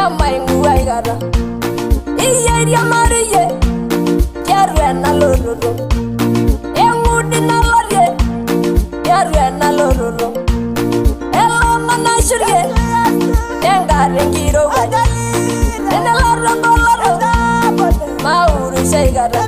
Yamai Muaigara. Iya Maria. Yarena Lolo. Emudina Lore. Yarena Lolo. Ella Manashire. Yangarengiro. And a lot of dollars. Mauru Shaigara.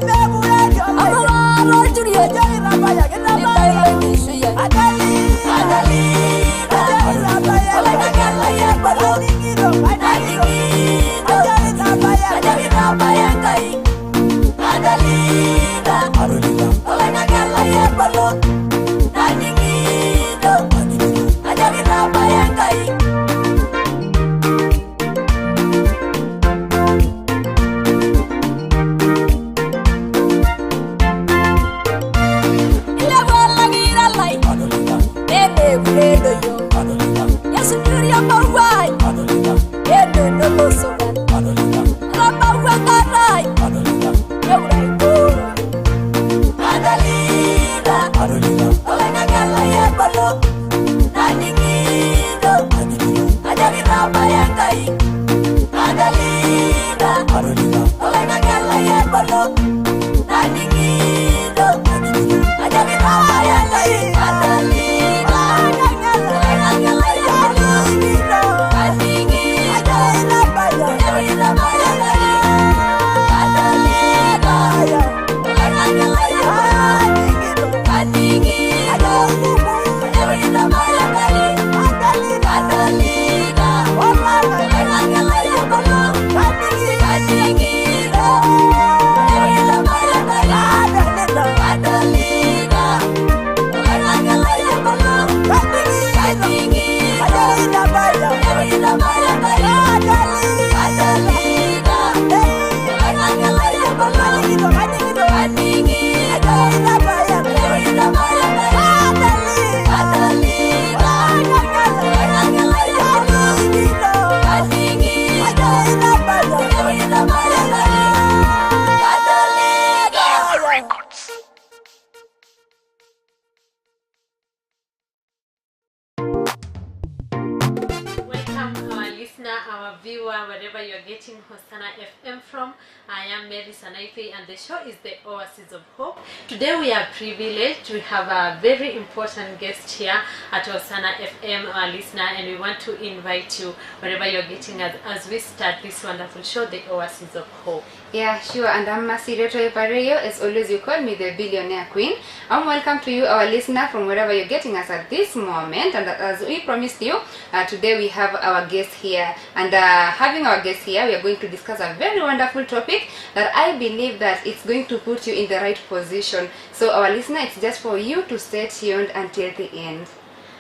Our viewer, wherever you're getting Hosanna FM from. I am Mary Sanaife and the show is the Oasis of Hope. Today we are privileged. We have a very important guest here at Hosanna FM, our listener, and we want to invite you wherever you're getting us as we start this wonderful show, the Oasis of Hope. Yeah, sure. And I'm Masireto Epareyo. As always, you call me the Billionaire Queen. Welcome to you, our listener, from wherever you're getting us at this moment. And as we promised you, today we have our guest here. And having our guest here, we are going to discuss a very wonderful topic that I believe that it's going to put you in the right position. So our listener, it's just for you to stay tuned until the end.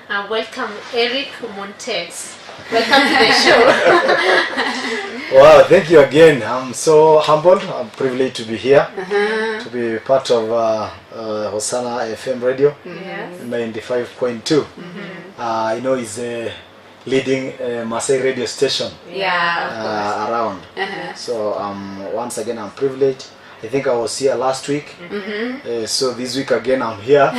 Welcome, Eric Montes. Welcome to the show. Wow, thank you again. I'm so humbled. I'm privileged to be here, to be part of Hosanna FM radio, 95.2. I know it's a leading Maasai radio station around. So once again, I'm privileged. I think I was here last week, so this week again I'm here.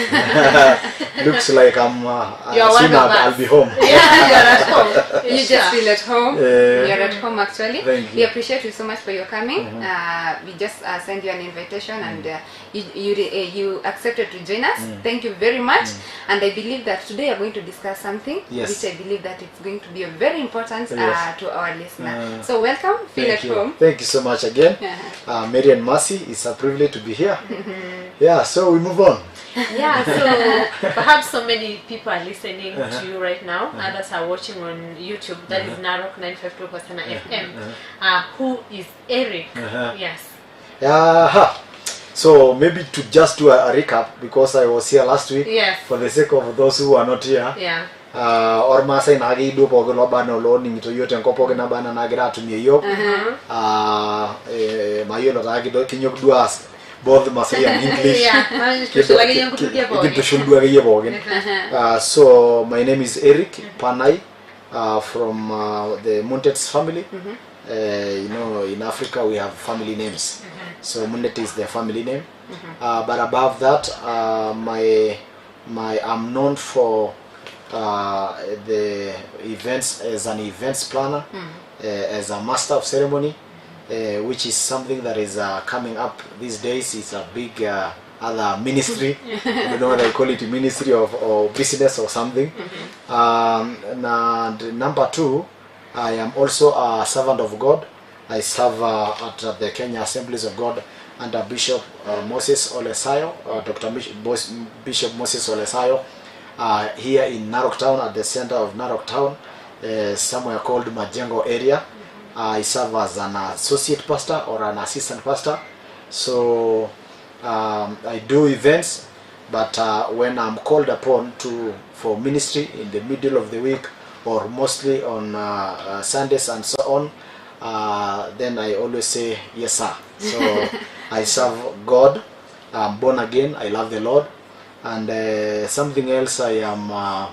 Looks like I'll be home. Yeah, you're at home. You just feel at home. You're at home actually. Thank you. We appreciate you so much for your coming. We just sent you an invitation and you accepted to join us. Thank you very much. And I believe that today we're going to discuss something which I believe that it's going to be very important to our listener. So welcome, feel at home. Thank you so much again. Mary and Mercy, it's a privilege to be here. Yeah, so we move on. Yeah, so perhaps so many people are listening to you right now. Others are watching on YouTube. That is Narok 952 Hosanna FM. Who is Eric? Yes. So maybe to just do a recap, because I was here last week, for the sake of those who are not here. Or Masai nagi do pogolo bano lo ni to yote nkopo na bana nagira to me yo. Mayolo nagi do kinyok duas both Masai and English. So my name is Eric Panai from the Muntets family. You know, in Africa we have family names. So Mundet is their family name. But above that, I'm known for events as an events planner, as a master of ceremony, which is something that is coming up these days. It's a big other ministry. I don't know whether I call it ministry or business or something. And number 2, I am also a servant of God. I serve at the Kenya Assemblies of God under Bishop Moses Olesayo, Dr. Bishop Moses Olesayo, here in Narok Town, at the center of Narok Town, somewhere called Majengo area. I serve as an associate pastor or an assistant pastor. So I do events, but when I'm called upon for ministry in the middle of the week or mostly on Sundays and so on, then I always say yes sir. So I serve God. I'm born again. I love the Lord. And something else, I am a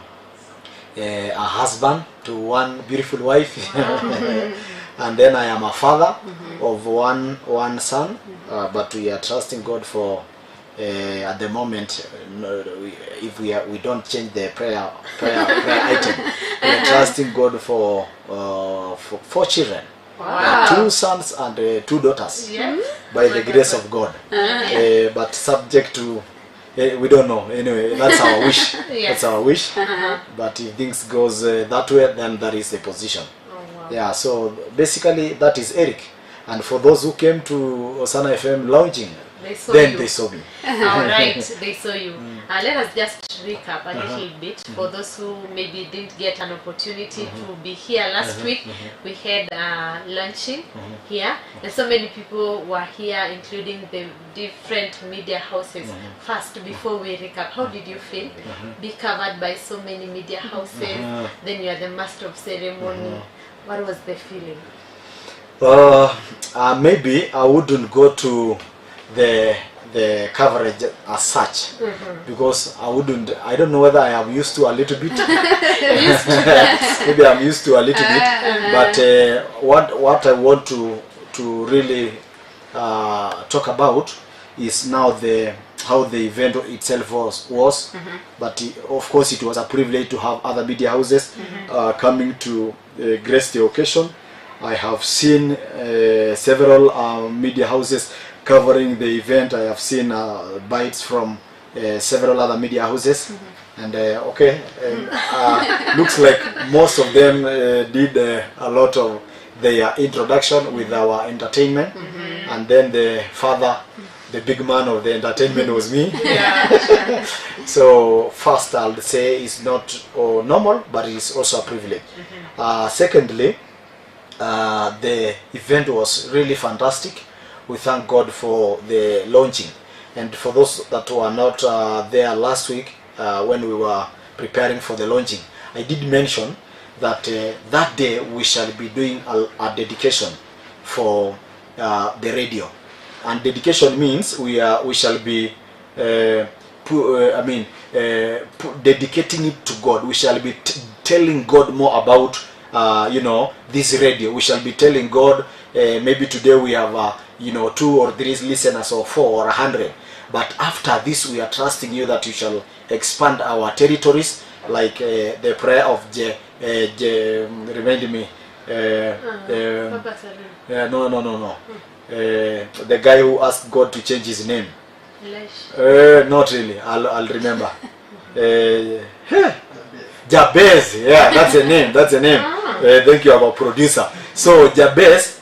husband to one beautiful wife. And then I am a father of one son. But we are trusting God for at the moment. If we don't change the prayer item, we are trusting God for 4 children. Wow. 2 sons and 2 daughters, by the grace of God. But subject to, we don't know. Anyway, that's our wish. That's our wish. But if things goes that way, then that is the position. Yeah. So basically, that is Eric. And for those who came to Hosanna FM launching, they saw me. All right, they saw you. Let us just recap a little bit for those who maybe didn't get an opportunity to be here last week. We had launching here, and so many people were here, including the different media houses. First, before we recap, how did you feel? Be covered by so many media houses. Then you are the master of ceremony. What was the feeling? Maybe I wouldn't go to the coverage as such, because I don't know whether I am used to a little bit. Maybe I'm used to a little bit, but what I want to really talk about is now how the event itself was. But of course it was a privilege to have other media houses coming to grace the occasion. I have seen several media houses covering the event. I have seen bites from several other media houses, and looks like most of them did a lot of their introduction with our entertainment, and then the big man of the entertainment was me. So first, I'll say it's not normal, but it's also a privilege. Secondly, the event was really fantastic. We thank God for the launching. And for those that were not there last week, when we were preparing for the launching, I did mention that that day we shall be doing a dedication for the radio. And dedication means we shall be dedicating it to God. We shall be telling God more about this radio. We shall be telling God, maybe today we have 2 or 3 listeners, or 4 or 100, but after this we are trusting you that you shall expand our territories, like the prayer of remind me, no, the guy who asked God to change his name. Not really. I'll remember. Jabez, that's the name. Thank you, our producer. So Jabez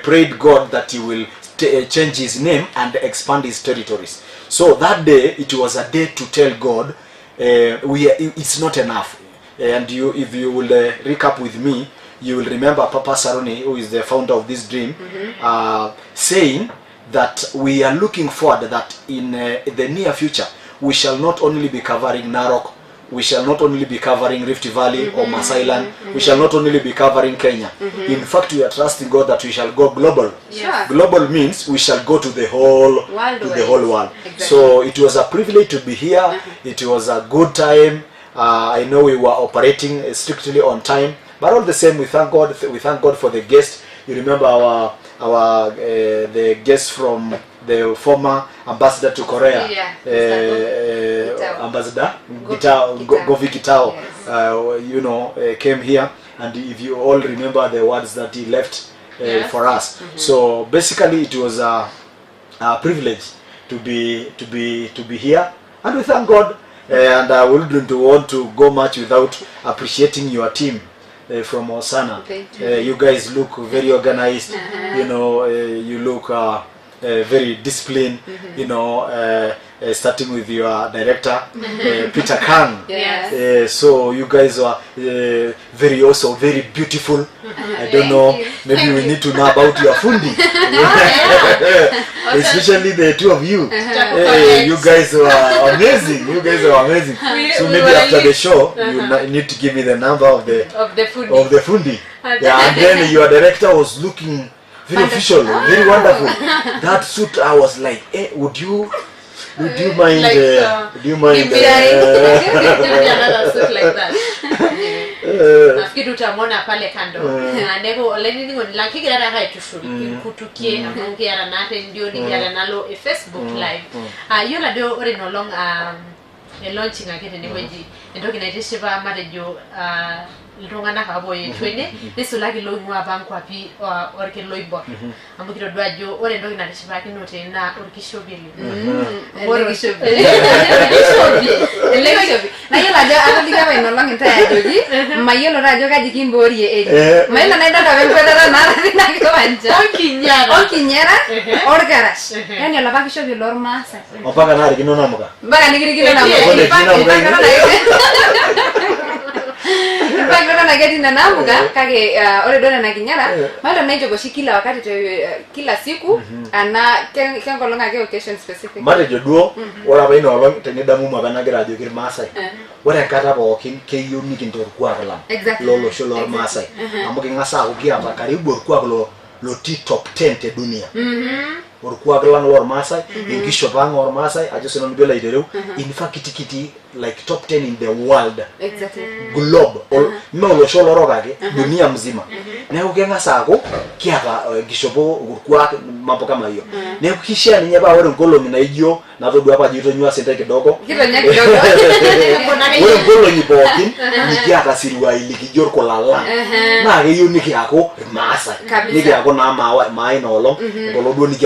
prayed God that he will change his name and expand his territories. So that day, it was a day to tell God, it's not enough. And if you will recap with me, you will remember Papa Saroni, who is the founder of this dream, saying that we are looking forward that in the near future, we shall not only be covering Narok, we shall not only be covering Rift Valley or Masailand, we shall not only be covering Kenya. In fact, we are trusting God that we shall go global. Global means we shall go to the whole world. Exactly. So it was a privilege to be here. It was a good time. I know we were operating strictly on time, but all the same, we thank God. We thank God for the guests. You remember the guests from the former ambassador to Korea, Ambassador Govi Kitao. you know, came here, and if you all remember the words that he left for us. So basically, it was a privilege to be here, and we thank God. And I wouldn't want to go much without appreciating your team from Hosanna. You guys look very organized. You know, you look very disciplined. You know, starting with your director, Peter Kang. So you guys are very also very beautiful. I don't know. Maybe we need to know about your fundi. Especially the two of you. You guys are amazing. You guys are amazing. So maybe after the show, you need to give me the number of the fundi. Yeah, and then your director was looking very official, very wonderful. That suit, I was like, would you mind? Like, do you mind? Another suit like that. Nafikiri utamwona pale kando. Nego lenini lakini ara haitushuri kutukie amungi ara nate ndio ni ara nalo Facebook live. Yola do ore no long launching akete ni wenji ndoki na tishiba marejo lungana kaboye twene nisulaki lo ngwa banku api orke loibo ambukiro dwajo ore ndoki na tishiba kinote na orkishobili orkishobili na yola jo atadiga ba no long entire joji mayelo rajo kaji kimborie eri mayelo na ndada bempedara na na kwanja okinyara orgaras yani la bakishobi lor masa Opaka na rikino namuka baga nigirigino namuka Pagana na geti na namuga kage ore dona na kinyara mara na jogo shikila wakati kila siku ana kengo longa ke occasion specific mara joduo ora baino olong tenidamu magana gerajo kir Masai ore kata bokin keyo mikinto kwa kala lolo sholo Masai amuke ngasa ukia karibu kwa lo top 10 te dunia orkuwa kala lor Masai ingisho bang or Masai ajoso no bela idero in fact kiti like top 10 in the world globe no sholo rogage dunia mzima na ukenga sako kiaka gishobo orkuwa mambo kama hiyo na ukishia ni nyaba ore ngolo na ijo na todo hapa jito nywa sente kidogo ore ngolo ni bokin ni kiaka siriwa ili kijor ko lala na ge yuni kiako Masai ni kiako na mai no lo ngolo do ni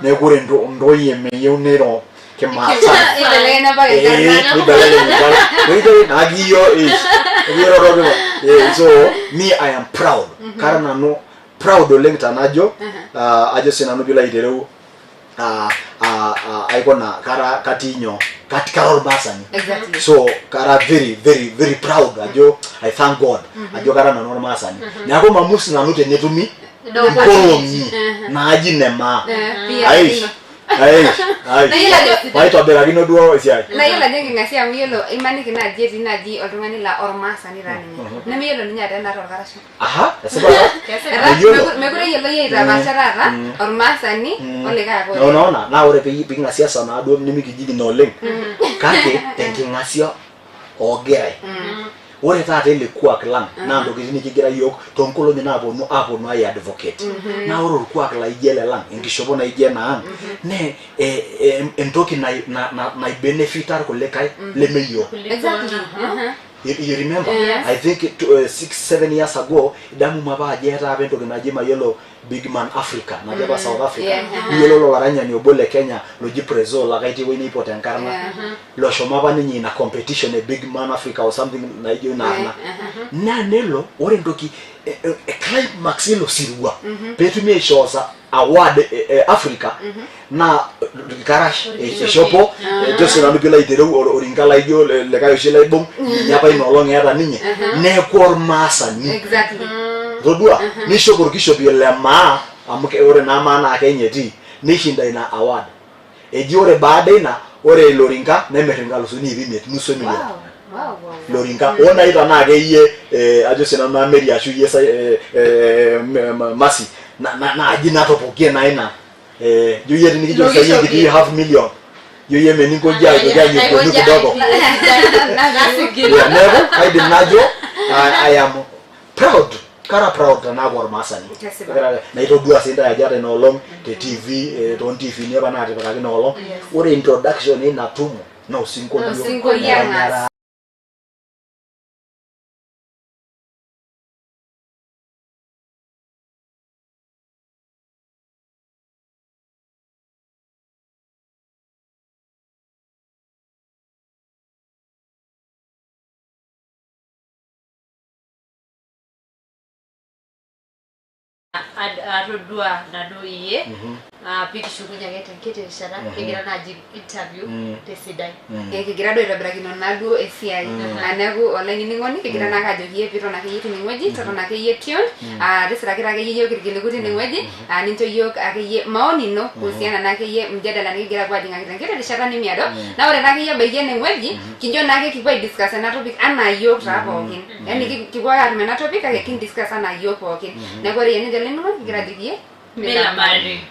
ne kure ndo yemeyo nero ke Masai Ibelena ba wait nagiyo so me I am proud karana no proud olengta najo ajo sina no bila idero aikona kara katinyo katikaro basani so kara very proud ajo I thank God ajo kara na no masani nyako mamusi na nute netumi na ajinema aish wait abera kino duo siai na yela jengi ngasia mielo imani kina jeti na ji oltungani la ormasa ni rani na mielo ninya tena rogarasha sababu megure yelo yeta basharara ormasa ni olega ko no na ore pe ngasia sana do nimi kijiji no leng kake tenki ngasia ogere ore tate ile kwa klang na ndo kizini kigira yok tonkolo mina abo no ay advocate na oro kwa kala igele lang ingishobo na igena ne entoki na benefitar ko lekai le meyo exactly you remember I think 6-7 years ago damu maba jera bento kinajima yellow big man Africa na jaba South Africa yellow lo waranya ni obole Kenya lo jiprezo la gaiti weni ipoten karma lo shomaba ni na competition a big man Africa or something na hiyo na nelo ore ndoki climax lo sirwa petu mi shosa award Africa na karash shopo just na bila idero oringala hiyo le kayo shile bom yapa ino long era ninye ne kor masa ni exactly Todua nisho burkisho bile maa amuke ore na maana akenyeti nishinda ina award. Eji ore baada ina ore loringa nemerenga lusuni hivi nusu milioni. Wow. Loringa ona ita na akeyie ajo sina na meri ashu yesa masi na ajina topokie na ina yoye nikijo sayi kiti half million. Yoye meningo jia nyuko kidogo. Never I did najo I am proud. Kara proud na gor masani. Na ito dua sinda ya jare no long te TV on TV ne bana te bana no long. Ore introduction ina tumu na usinko yangas. Arodua na doiye piki shukunya kete shara kigira na interview tesidai kigira do irabrakino nadu esiai anagu online ningoni kigira na kajogie pito na kiyitu ningweji toto na kiyition risira kira kiyiyo kirgilikuti ningweji nincho yok akiye maoni no kuhusiana na kiye mjadala nikigira kwa jinga kitangire rishara ni miado na ore na kiye baige ningweji kinjo na kikwa discuss na topic ana yok rapokin yani kikwa arme na topic ake kin discuss ana yok pokin na gore yene jale no kigira digie Mela Mari.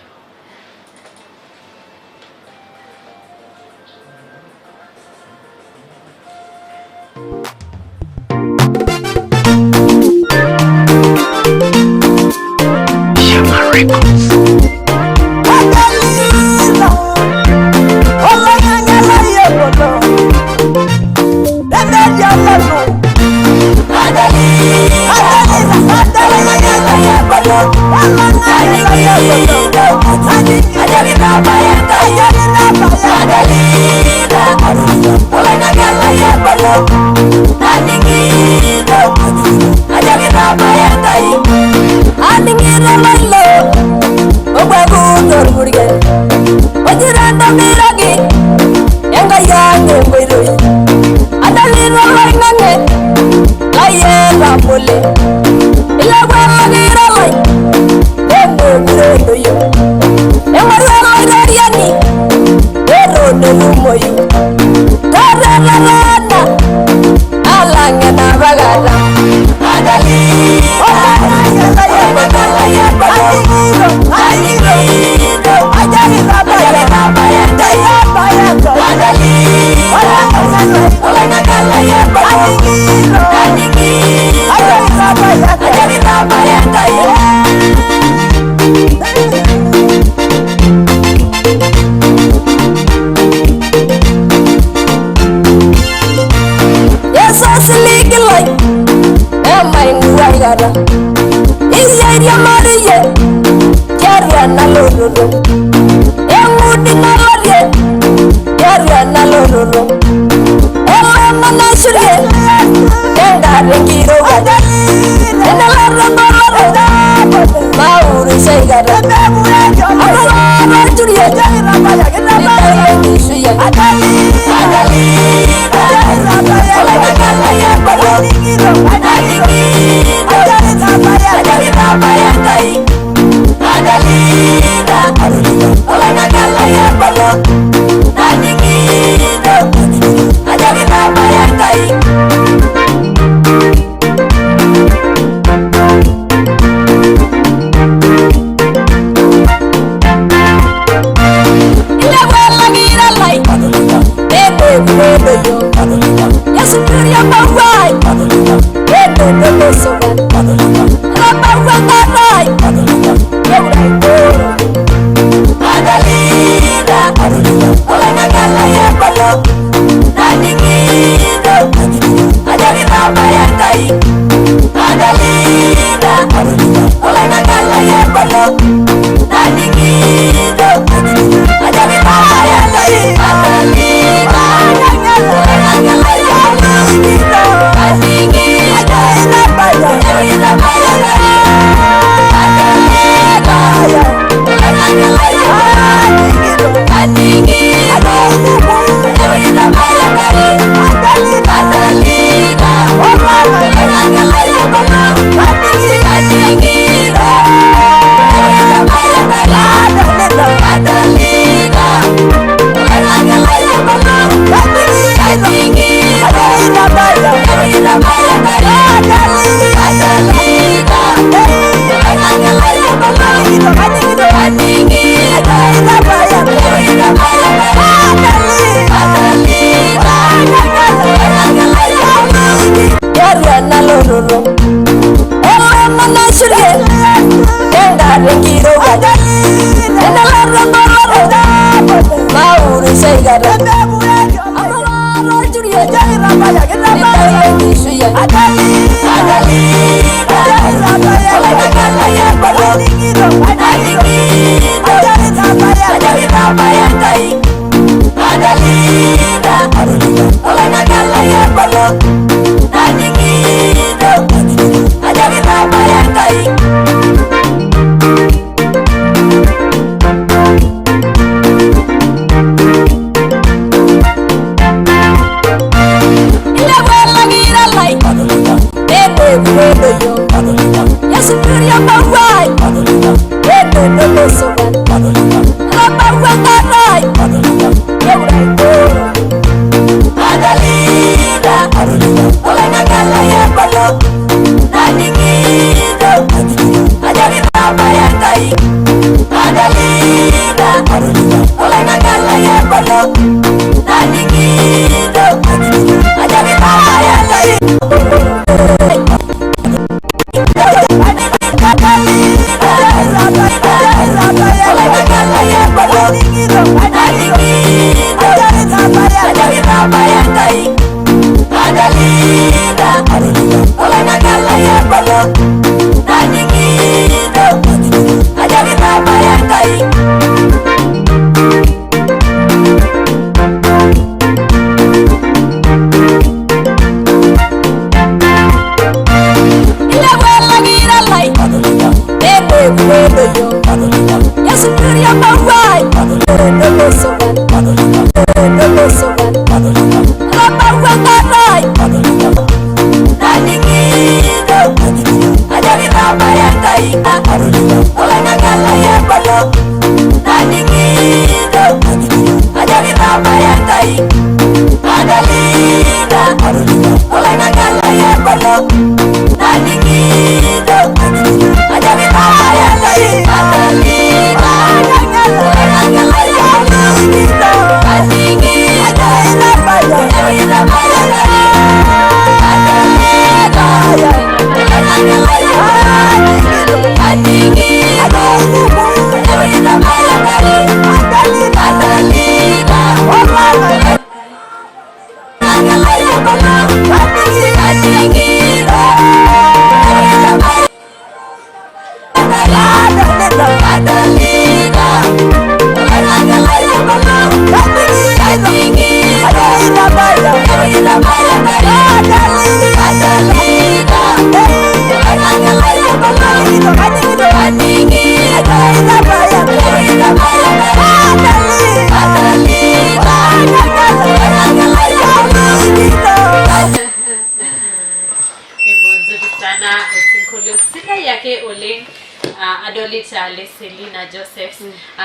Adolita Leselina Joseph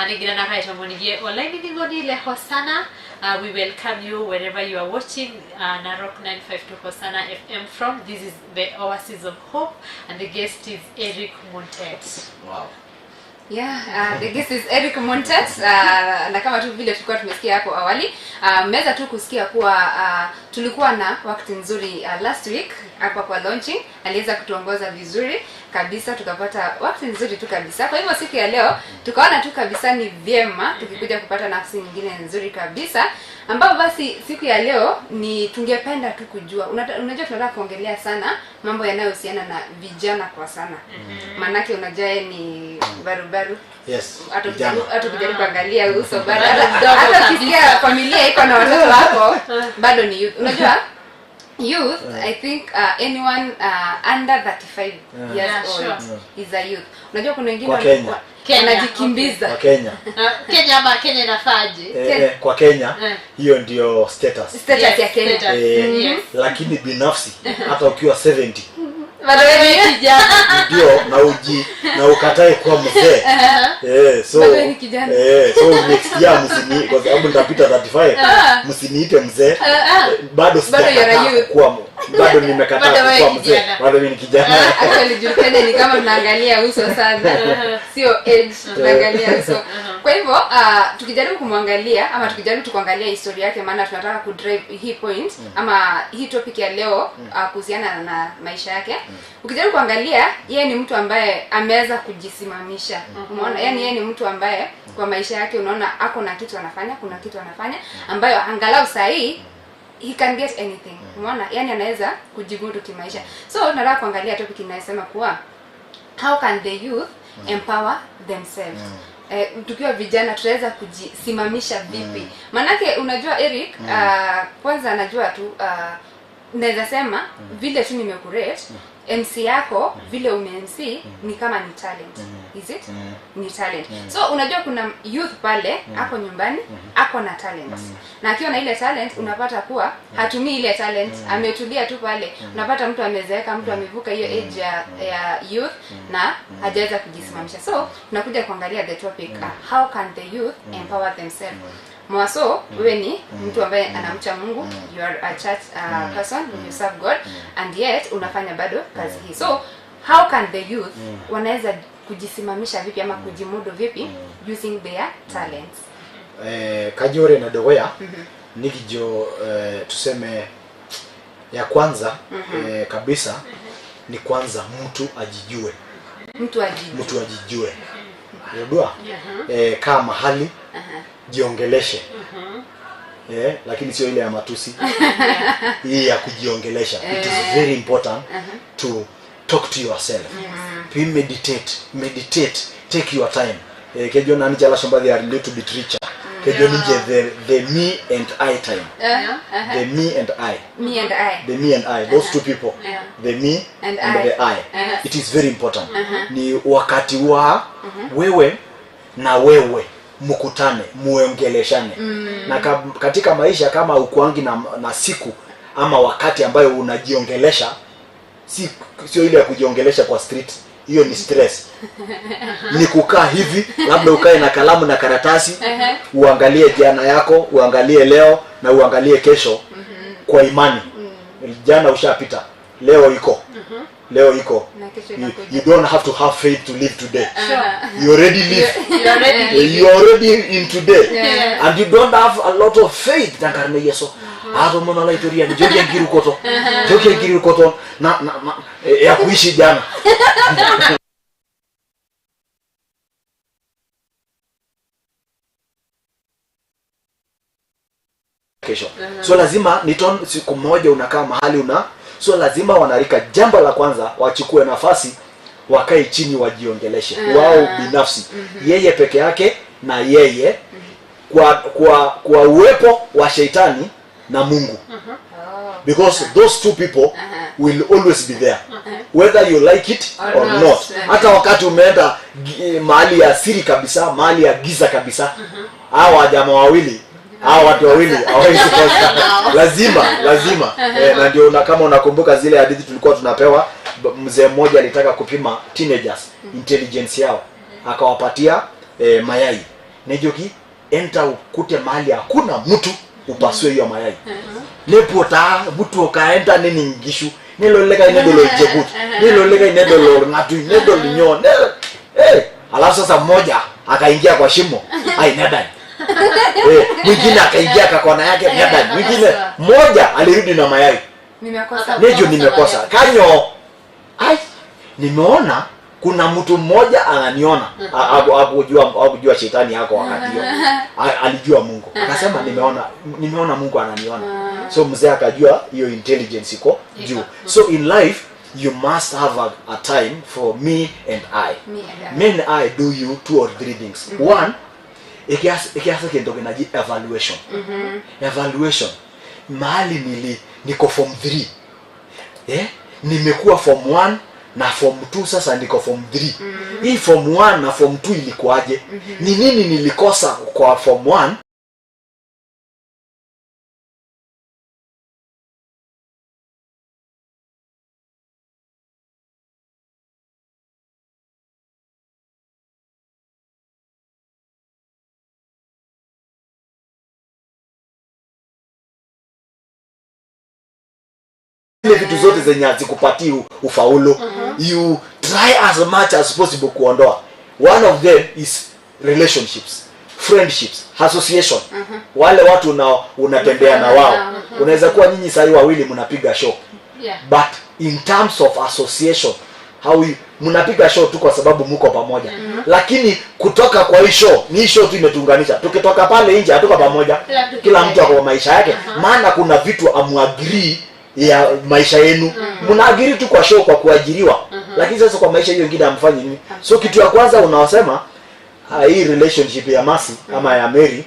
Nigirana Kaitomonigie online ningoni le Hosanna. We welcome you wherever you are watching Narok 952 Hosanna FM from. This is the Oasis of Hope and the guest is Eric Montet. Wow. Yeah, the guest is Eric Montet. Na kama tu vile tulikuwa tumesikia hapo awali, mmeweza tu kusikia kuwa tulikuwa na wakati nzuri last week hapa kwa launching. Aliweza kutuongoza vizuri kabisa, tukapata wakati nzuri tu kabisa. Kwa hivyo siku ya leo tukaona tu kabisa ni vyema tukikuja kupata nafasi nyingine nzuri kabisa, ambapo basi siku ya leo ni tungependa tu kujua, unajua tunataka kuongelea sana mambo yanayohusiana na vijana kwa sana. Manake unajua ni barubaru. Yes. Hata kujaribu kuangalia uso bado hata ukisikia familia iko na watoto wako bado ni youth. Unajua youth, I think anyone under 35 years old is a youth. Unajua kuna wengine wanajikimbiza kwa Kenya. Kenya ama Kenya inafaje? Kwa Kenya hiyo ndio status ya Kenya. Yes. Lakini binafsi hata ukiwa 70 bado ni kijana. Ndio na ukatae kuwa mzee. So so next year msini kwa sababu nitapita 35 msiniite mzee. Bado sijakataa kuwa bado nimekataa kuwa mzee. Bado mimi ni kijana. Actually julikane ni kama tunaangalia uso sana. Sio age, tunaangalia uso. Kwa hivyo tukijaribu kumwangalia ama tukijaribu kuangalia historia yake, maana tunataka ku drive hii point ama hii topic ya leo kuhusiana na maisha yake. Ukijaribu kuangalia, yeye ni mtu ambaye ameweza kujisimamisha. Umeona? Yaani yeye ni mtu ambaye kwa maisha yake unaona ako na kitu anafanya, kuna kitu anafanya ambayo angalau saa hii he can get anything. Umeona? Yani anaweza kujimudu kimaisha. So nataka kuangalia topic inayosema kuwa how can the youth empower themselves. Tukiwa vijana tunaweza kujisimamisha vipi? Manake unajua Eric, kwanza anajua tu naweza sema vile tu nimekurate MC yako vile ume-MC ni kama ni talent. Is it? Ni talent. So unajua kuna youth pale hapo nyumbani ako na talent. Na akiwa na ile talent unapata kuwa hatumii ile talent, ametulia tu pale. Unapata mtu amezeeka, mtu amevuka hiyo age ya youth na hajaweza kujisimamisha. So tunakuja kuangalia the topic how can the youth empower themselves. Mwaso, wewe ni mtu ambaye anamcha Mungu, you are a church person, you serve God, and yet unafanya bado kazi hii. So how can the youth wanaweza kujisimamisha vipi ama kujimudu vipi using their talents? Kajore na dogoya nikijo tuseme ya kwanza kabisa ni kwanza mtu ajijue. Mtu ajijue. Unajua? Kama mahali jiongeleshe. Lakini sio ile ya matusi. Hii ya kujiongelesha. It is very important to talk to yourself. Meditate. Take your time. Kejo nani chala shamba they are a little bit richer. Kejo nije the me and I time. The me and I. The me and I. Those two people. The me and the I. It is very important. Ni wakati wa wewe na wewe mkutane, muongeleshane. Na katika maisha kama ukuangi na siku ama wakati ambayo unajiongelesha, sio ile ya kujiongelesha kwa street, hiyo ni stress. Ni kukaa hivi, labda ukae na kalamu na karatasi, uangalie jana yako, uangalie leo na uangalie kesho kwa imani. Jana ushapita, leo iko. You don't have to have faith to live today. You already live. You already in today. And you don't have a lot of faith. Tangarme yeso. Mona la itoria ni jogi ngiru koto na ya kuishi jana. Kesho. So lazima siku moja unakaa mahali so lazima wanarika, jambo la kwanza wachukue nafasi, wakae chini wajiongeleshe wao binafsi, yeye peke yake na yeye kwa uwepo wa Shetani na Mungu. Because those two people will always be there, whether you like it or not. Hata wakati umeenda mahali ya siri kabisa, mahali ya giza kabisa, hao jamaa wawili, hao watu wawili hawezi kosa. Lazima na ndio kama unakumbuka zile hadithi tulikuwa tunapewa, mzee mmoja alitaka kupima teenagers intelligence yao, akawapatia mayai. Nejoki enta ukute mahali hakuna mtu, upasue hiyo mayai. Lepota mtu kaenda nini ngishu, niloleka inedolo ijegut, niloleka inedolo ngatu, inedolo nyon. Alafu sasa mmoja akaingia kwa shimo, nedai. Mwingine akaingia kakona yake, nedai. Mwingine mmoja alirudi na mayai. Nimekosa. Kanyo. Nimeona kuna mtu mmoja ananiona. Hakujua Shetani yako wakati hiyo. Alijua Mungu. Akasema nimeona Mungu ananiona. So mzee akajua hiyo intelligence iko juu. So in life you must have a time for me and I. Me and I do you 2 or 3 things. One, ikiasa kindogo na evaluation. Evaluation. Mahali niko form 3. Nimekuwa form 1 na form 2, sasa niko form 3. Hii form 1 na form 2 ilikuwaje? Ni nini nilikosa kwa form 1? Ile vitu zote zenye hazikupatii ufaulu, you try as much as possible kuondoa. One of them is relationships, friendships, association. Wale watu unatembea na wao. Unaweza kuwa nyinyi sasa wawili mnapiga show. But in terms of association, how mnapiga show tu kwa sababu mko pamoja. Lakini kutoka kwa hii show, ni show tu imetuunganisha. Tukitoka pale nje hatuko pamoja. Kila mtu ako maisha yake. Maana kuna vitu amuagree ya maisha yenu. Mnaagiri tu kwa show kwa kuajiriwa. Lakini sasa kwa maisha hiyo nyingine hamfanyi nini? So kitu ya kwanza unaosema hii relationship ya Mercy ama ya Mary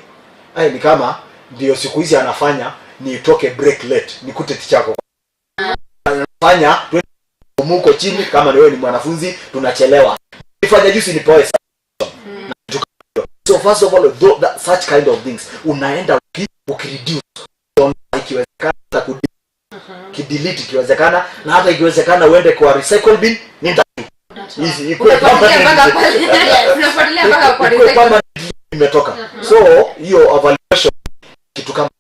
ni kama ndio siku hizi anafanya nitoke break late nikute tichako. Anafanya muko chini kama wewe ni mwanafunzi tunachelewa. Ifanya juice ni poe. So first of all such kind of things unaenda ukireduce ikiwezekana kidelete ikiwezekana na hata ikiwezekana uende kwa recycle bin nenda hizi iko tunafuatilia mpaka kwa recycle imetoka. So hiyo evaluation kitu kama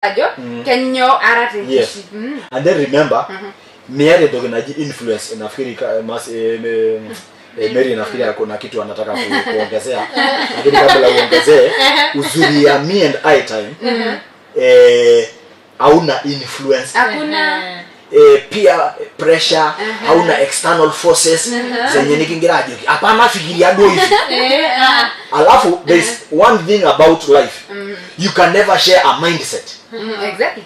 ajo kenyo arate. Yes. And then remember Mary ndio inaji influence nafikiri Mary nafikiri kuna kitu anataka kuongezea. Lakini kabla uongezee uzuri ya me and I time hauna influence. Hakuna Peer pressure, hauna external forces zenye nikingiraje. Hapana fikiria do hivi. Alafu there is one thing about life. You can never share a mindset. Exactly.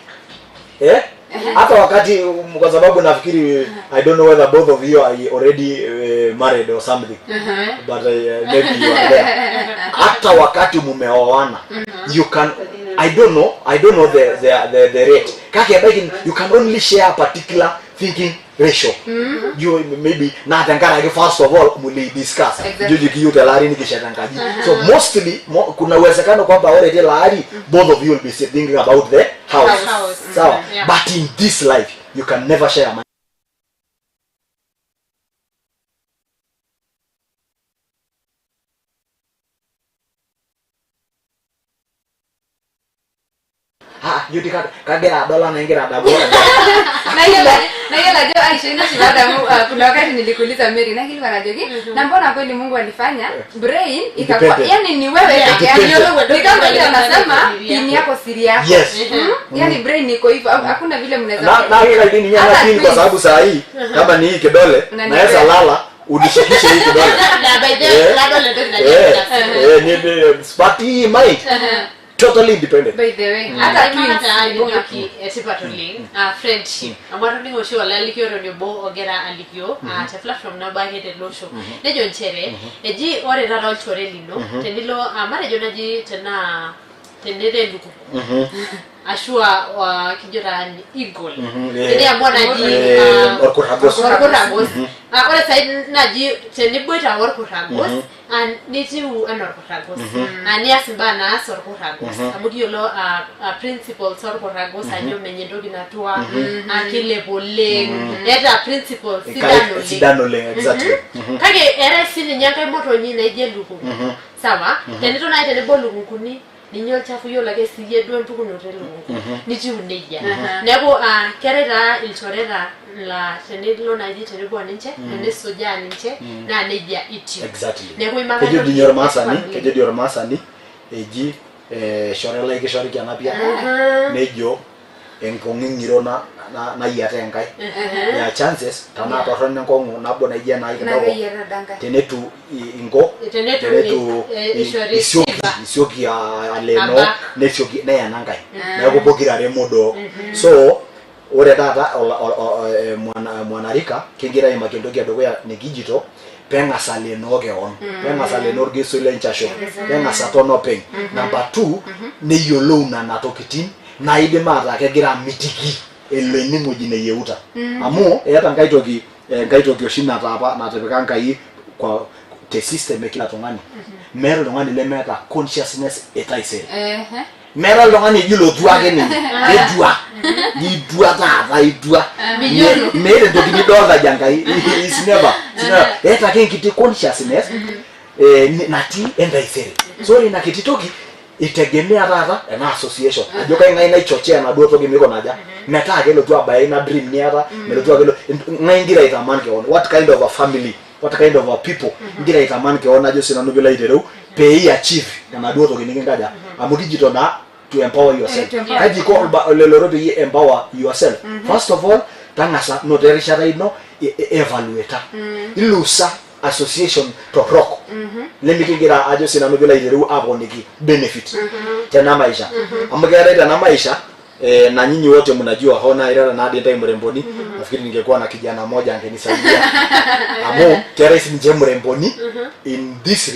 Hata wakati kwa sababu nafikiri I don't know whether both of you are already married or something. But maybe you are there. Hata wakati mumeoana you can I don't know the rate. Kaki abaki you can only share a particular thinking ratio. You maybe na tangana ke first of all muli discuss. Juju kiyote lari ni kishatangaji. So mostly kuna uwezekano kwamba already lari both of you will be thinking about the house. So but in this life you can never share a yudi kagera dola na ingira dabo. Na yela jo Aisha ina shibada kuna wakati nilikuuliza Mary na hili wanajogi na mbona kweli Mungu alifanya brain ikakuwa yani ni wewe peke yako. Ni kama ile unasema pini yako siri yako. Yani brain iko hivyo hakuna vile mnaweza. Na ile dini nyama pini kwa sababu saa hii kama ni hii kidole naweza lala unishikishe hii kidole. Na by the lado ndio ni spati mind. Totally independent. By the way, hata twins separately friendship. Amara ni osho ala likyo ro bo ogera alikyo tafla from na ba hede losho. Ne jon chere eji ore ra rol chore lino tenilo amara jonaji tena tenede luku. Ashua wa kijora eagle. Ndio amona ji orkuragos. Ore side naji tenibweta orkuragos and nitiu anorkuragos. Ani asimbana sorkuragos. Amudi lo principles orkuragos anyo menyendo ginatua akile bole. Eta principles sidano le exactly. Kage era sini nyanga moto nyi na ijeluku. Sawa? Tenito na ite bolu kuni ninyo chafu yo lage siye do mpuku no telo niti uneja nebo kerera ilchorera la tenilo na ji tenebo aninche ne soja aninche na neja itio exactly nebo imaka kejo dior masani eji shorela ke shori kana pia nejo enkongingiro na yate enkai ya chances tana torone nkongu nabo na ije na ikidoko tenetu ingo tenetu isioki aleno nesioki na yanangai na kubokira remodo so ore tata mwanarika kingira imakendoki adogoya ne gijito penga sale noge on penga sale norge sole nchasho penga satono peng number 2 ne yolo na natokitin na ide mara kegira mitiki eleni mujine yeuta amu eta ngaitoki oshina tapa na tepeka ngai kwa te system ekila tongani mero tongani le meta consciousness etaise mero tongani jilo tuage ni edua ni dua ta idua mere do ni dola janga is never eta kiti consciousness nati entaise so ina kititoki itegemea rara na association ajoka ngai na ichochea na duo togi miko naja meta agelo tu abaye na dream ni ata melo tu agelo ngai ngira itaman ke on what kind of a family what kind of a people ngira itaman ke on ajo sina nubila itero pay achieve na duo togi ningaja amu digital na to empower yourself kaji ko leloro to empower yourself first of all tangasa no terishara ino evaluator ilusa association to rock lembikingira ajo sina nubila itero aboniki benefit tena maisha amgera tena maisha na nyinyi wote mnajua hona irara na hadi time mremboni nafikiri ningekuwa na kijana mmoja angenisaidia amo teresi nje mremboni in this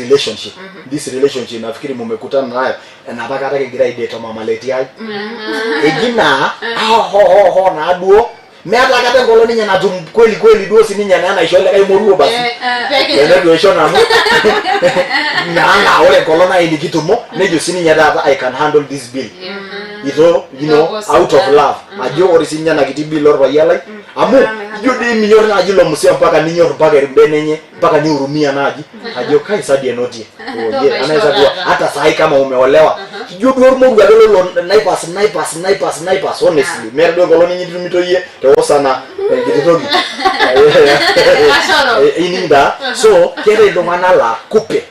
relationship nafikiri mmekutana nayo na baka hata kigira ide to mama leti ai egina ho na duo meata kata koloni nyana tum kweli duo sininya na ishole kai moruo basi ndio ndio shona mu na ole kolona ili kitumo nejo sininya data I can handle this bill you know out of love ajo orisinya na kitibi lor bayala amu judi minyor na ajulo musia mpaka ninyor mpaka ribenenye mpaka ni hurumia naji ajo kai sadie notie anaweza kuwa hata sahi kama umeolewa judi hormo gadolo naipas honestly merdo koloni nyitu mitoye to sana kititogi ininda so kere ndo manala kupe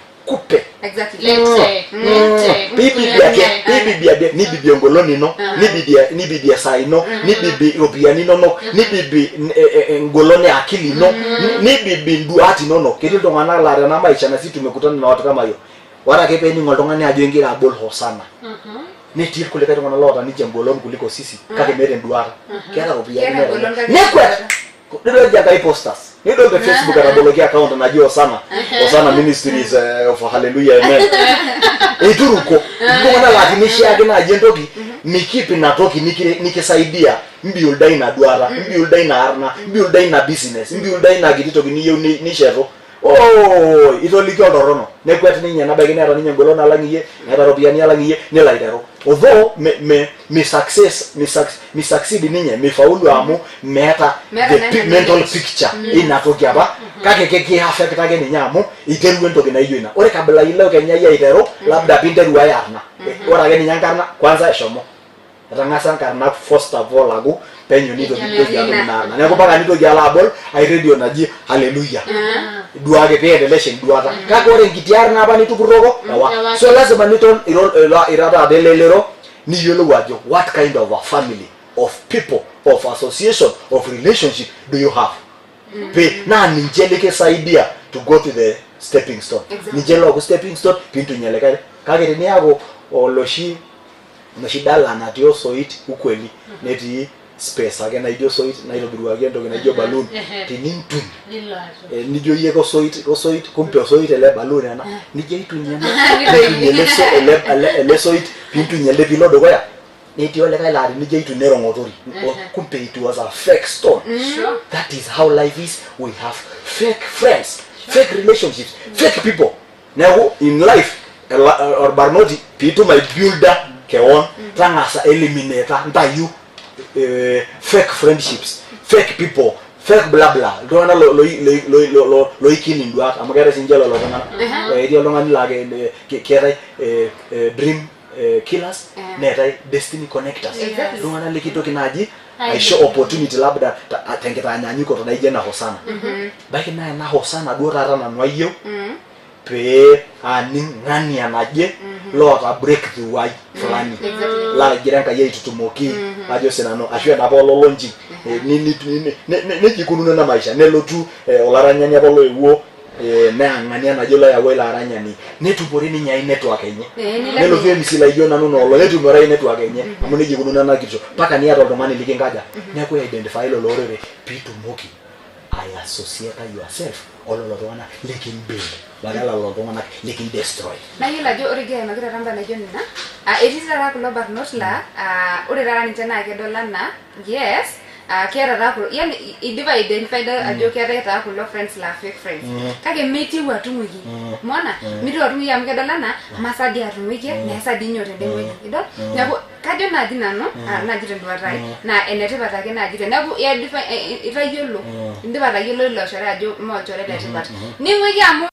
exactly bibi ni bibi ngoloni no ni bibi sai no ni bibi obiani no ni bibi ngoloni akili no ni bibi nduati no kile ndo ngana la na maisha na sisi tumekutana na watu kama hiyo wala kepeni ngolongani ajengira abol hosana ni tir kule kato ngana lota ni jengolon kuliko sisi kake mere nduara kera obiani ne kwet ndio jaga posters ndio the Facebook anabologia account najua sana Hosanna Ministries of Hallelujah amen ituruko ngona lazimishi yake na ajendoki nikipi natoki nikisaidia mbiuldai na duara mbiuldai na arna mbiuldai na business mbiuldai na gitito ni shero itolikio ndorono nekwet ninya na bagine ara ninya ngolona alangiye na robiani alangiye ne laidero although me succeed ninya me faulu amu meta the mental picture inatokia ba kake keke affect age ninya amu iteruwe ntoki na hiyo ina ore kabla ile Kenya ya idero labda pinderu ayarna ora age ninya karna kwanza eshomo rangasa karna first of all agu penyo nito kidogo na nako paka nito jalabol ai radio naji hallelujah duage pe relation duata kako ore ngitiar na bani tukuroko so lazima nito irada delelero ni yolo wajo what kind of a family of people of association of relationship do you have pe na ninjeleke saidia to go to the stepping stone nijelo go stepping stone pintu nyeleka kage ni yako oloshi mashidala na tio soit ukweli neti space again na idio soit na ilo biru again doge na idio balloon tinintu nidio ye go soit kumpe soit ele balloon na nije itu nyana nyeleso ele soit pintu nyele bilo dogo ya neti ole kai la nije itu nero ngotori kumpe it was a fake stone that is how life is we have fake friends fake relationships fake people now in life or barnoti pitu my builder keon tangasa eliminator ntayu fake friendships fake people fake blah blah dona lo ikini nduat amagara sinjelo lo tanga edi olongani lage kere dream killers neta destiny connectors dona likito kinaji I show opportunity labda atengeta nyanyiko to naije na Hosanna baki na Hosanna dora na nwayo pe ani ngani anaje lota breakthrough wai fulani la giranka yetu tumoki ajo senano ashwe na bolo lonji ni jikununa na maisha nelo tu olaranya nya bolo ewo na ngani anajola ya wela aranya ni tupori ni nyai network enye nelo vye misila iyo nanu no lo yetu mora network enye amuni jikununa na kicho paka ni aro domani likingaja ni ko identify lo lorere pitu moki I associate yourself ololorwana lekin build bagala ololorwana lekin destroy na yela jo orige magira ramba na jonna edisara kulo barnos la ore rara nitana ke dolana yes kiata ta kulo yani idiva identified ajo kiata ta kulo friends la fake friends kake meti watumuki mona meti watumuki amkedolana masadi atumuki nesadi nyote ndemwe idol nyako kajo naji nanu naji tenduatai na enetipat ake naji teneku ya itayolo indipa tayolo ilo shore ajo mo chore letipat nimweki amu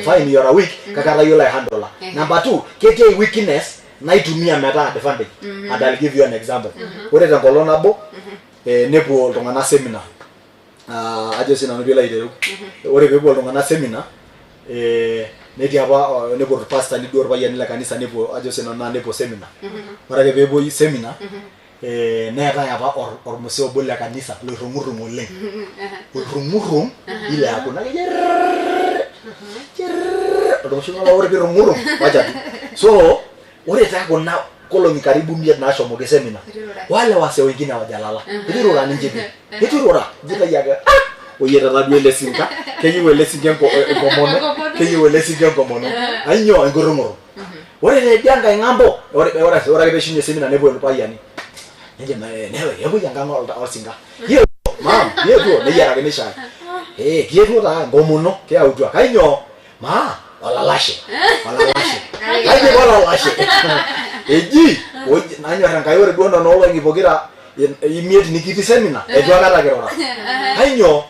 fine you are a weak kakata you like handler. Number 2, kete weakness naitumia meta advantage. And I'll give you an example. Ore te kolona bo nepo tongana seminar. Ajo sina nobela idero. Ore pepo tongana seminar neti apa nepo pastor ni dor bayan la kanisa nepo ajo sina na nepo seminar. Ore pepo seminar neeta apa ormuseo bolla kanisa lo rumurum oleng. Rumurum ile hakuna so ore ta kuna kolongi karibu 100 na shomo ke seminar wale wase wengine hawajalala itirora ninje itirora jita yaga oyera radio lesinga keyi wele singa ko mono anyo ngorongoro ore ne byanga ngambo ore ke shinye seminar nebo payani nje newe yebo yanga ngolta osinga yo mam yebo ne yara ke nisha kietu ta ngomuno ke autwa kainyo ma walalashe kaide walalashe eji nanyo rangayo re bono no lo ngipokira imiet nikiti seminar etwa kata kerora kainyo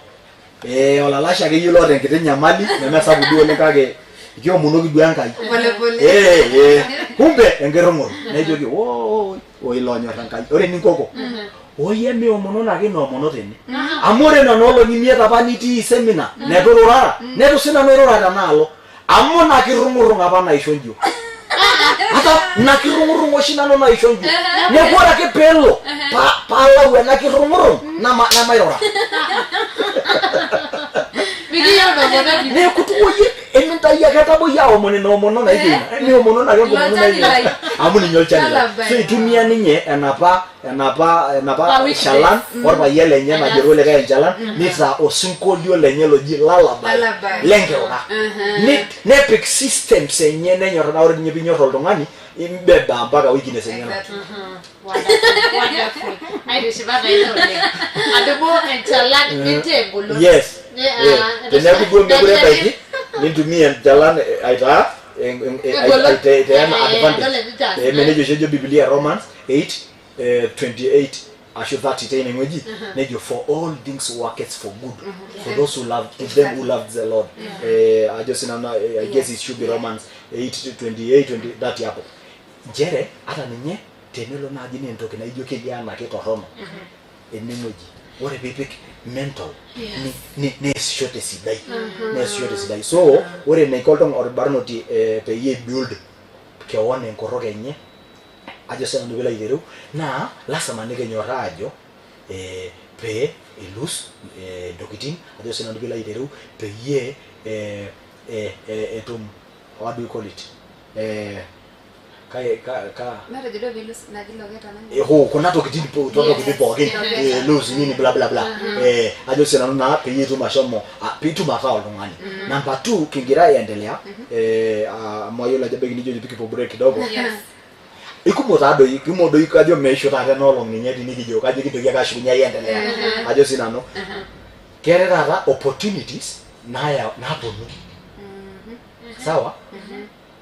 walalashe ke yilo renkete nyamali nemesabu duo nekake ikyo muno kidwangai kumbe engerongo nejoki o ilonyo rangayo ore ninkoko oye me omono na ke no mono tene amore no no lo nimieta paniti seminar nedorora nedo sina no rora nalo amona kirungurunga apa na ishonjo ata na kirungurungo shina no na ishonjo ne kwara ke pelo pa lawe na kirungurung na mairora bigiyo no mono ne kutuye eminta ya kata bo ya omone no mono na ide ni omono na ke mono na ide amuni nyolchana so itumia ninye enapa shalan orba yele nya na jero le ga jalan nisa osinkolio lenye loji lalaba lengeora ne pick system senye ne nyorna ore nye binyo roldongani imbeba mpaka wiki ne senye wonderful I receive ilo le adebo jalan mitengolo yes tenaku go megure baiki nitumia jalan aita advantage manage jejo biblia Romans 8:28 ashu 30 ngweji nejo for all things worketh for good for those who love them who love the Lord. I just I guess it should be Romans 8:28 that yapo jere ata ninye tenelo na jini ntoke na ijo ke yana ke torono enengweji ore pipik mental neshote sidai neshote sidai so ore naikoltong orbarnoti peyie build kewon enkorok enye ajo sena nubila idereu na lasima nikenyoraa ajo pe ilus dokitin ajo sena nubila idereu peyie etum what do you call it mara jido bilus na dilogeta nani kuna tokitin pookin lose nini bla bla bla ajo sena na peyie etum ashomo pitum afa oltung'ani number 2 kingira yaendelea mayola jabe nijo pikipo break kidogo ikumotado ikimodo ikajo meisho tata nolong ninye dinikijo kaje kidoki akashunya yaendelea ajo sena no kere tata opportunities naya naponu sawa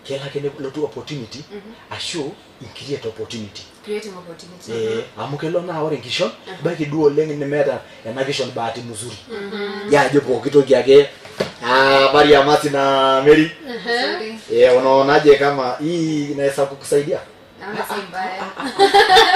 kela kene lotu opportunity ashu create opportunity creating opportunity amukelo na ore nkishon baki duo leng ni meta ena kishon bahati mzuri ya jopo kitoki yake bari amati na Mary unaonaje kama hii inaweza kukusaidia naona si mbaya